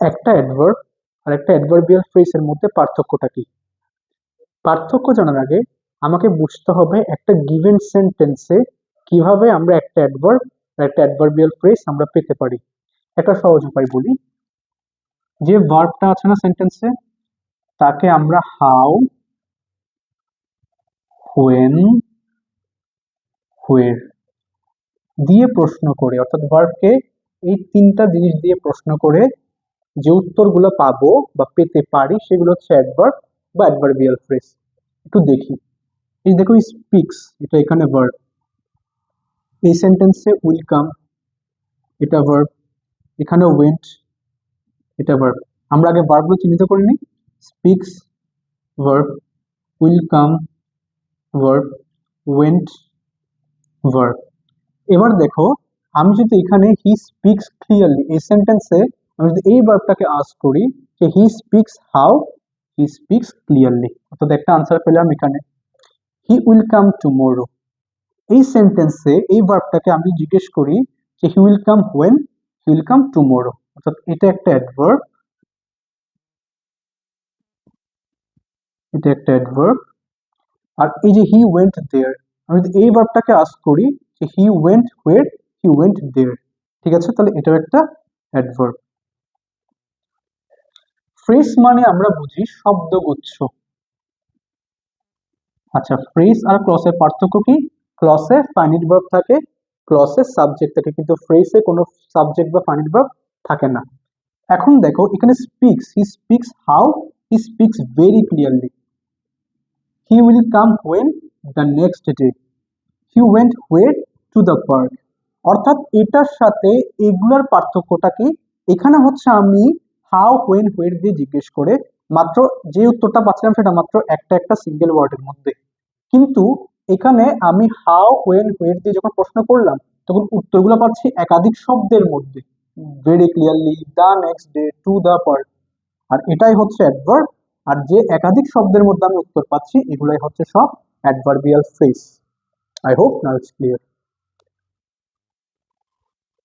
একটা অ্যাডভার্ব আর একটা অ্যাডভার্বিয়াল ফ্রেজের মধ্যে পার্থক্যটা কি? পার্থক্য জানার আগে আমাকে বুঝতে হবে একটা গিভেন সেন্টেন্সে কিভাবে আমরা একটা অ্যাডভার্ব আর একটা অ্যাডভার্বিয়াল ফ্রেজ আমরা পেতে পারি। একটা সহজ উপায় বলি, যে ভার্বটা আছে না সেন্টেন্সে, তাকে আমরা হাউ, হোয়েন, হোয়ের দিয়ে প্রশ্ন করে, অর্থাৎ ভার্বকে এই তিনটা জিনিস দিয়ে প্রশ্ন করে যে উত্তরগুলো পাবো বা পেতে পারি সেগুলো হচ্ছে অ্যাডভার্ব বা অ্যাডভার্বিয়াল ফ্রেজ। একটু দেখি, এই দেখো স্পিক্স, এটা এখানে ভার্ব। এই সেন্টেন্সে উইল কাম, এটা ভার্ব। এখানে ওয়েন্ট, এটা ভার্ব। আমরা আগে ভার্বগুলো চিহ্নিত করে নিই। Speaks verb, will come verb, went verb. এবার দেখো, আমি যদি এখানে হি স্পিক্স ক্লিয়ারলি এই সেন্টেন্সে আমি যদি এই ভার্বটাকে আস্ক করি যে হি speaks how, he speaks clearly, অর্থাৎ একটা আনসার পেলাম এখানে। হি উইল কাম টুমোরো, এই সেন্টেন্সে এই ভার্বটাকে আমি জিজ্ঞেস করি যে he will come when, he will come tomorrow, অর্থাৎ এটা একটা অ্যাডভার্ব, এটা একটা অ্যাডভার্ব। আর এই যে হি ওয়েন্ট দেয়ার, আমি যদি এই ভার্বটাকে আস্ক করি যে হি went where, he went there, ঠিক আছে, তাহলে এটাও একটা অ্যাডভার্ব। ফ্রেজ মানে আমরা বুঝি শব্দগুচ্ছ। আচ্ছা, ফ্রেজ আর ক্লসের পার্থক্য কি? ক্লসে ফাইনিট ভার্ব থাকে, ক্লসে সাবজেক্ট থাকে, কিন্তু ফ্রেজে কোনো সাবজেক্ট বা ফাইনিট ভার্ব থাকে না। এখন দেখো এখানে speaks, he speaks how, he speaks very clearly. He will come when, the next day. He went where, to the park. অর্থাৎ এটার সাথে এগুলার পার্থক্যটা কি? এখানে হচ্ছে আমি হাউ, হোয়েন, হোয়ার দিয়ে জিজ্ঞেস করে মাত্র যে উত্তরটা পাচ্ছিলাম সেটা মাত্র একটা একটা সিঙ্গেল ওয়ার্ডের মধ্যে, কিন্তু এখানে আমি হাউ, হোয়েন, হোয়ার দিয়ে যখন প্রশ্ন করলাম তখন উত্তরগুলো পাচ্ছি একাধিক শব্দের মধ্যে। Very clearly, the next day, to the park. আর এটাই হচ্ছে অ্যাডভার্ব। আর যে একাধিক শব্দের মধ্যে আমি উত্তর পাচ্ছি এগুলাই হচ্ছে সব adverbial phrase. I hope now it's clear.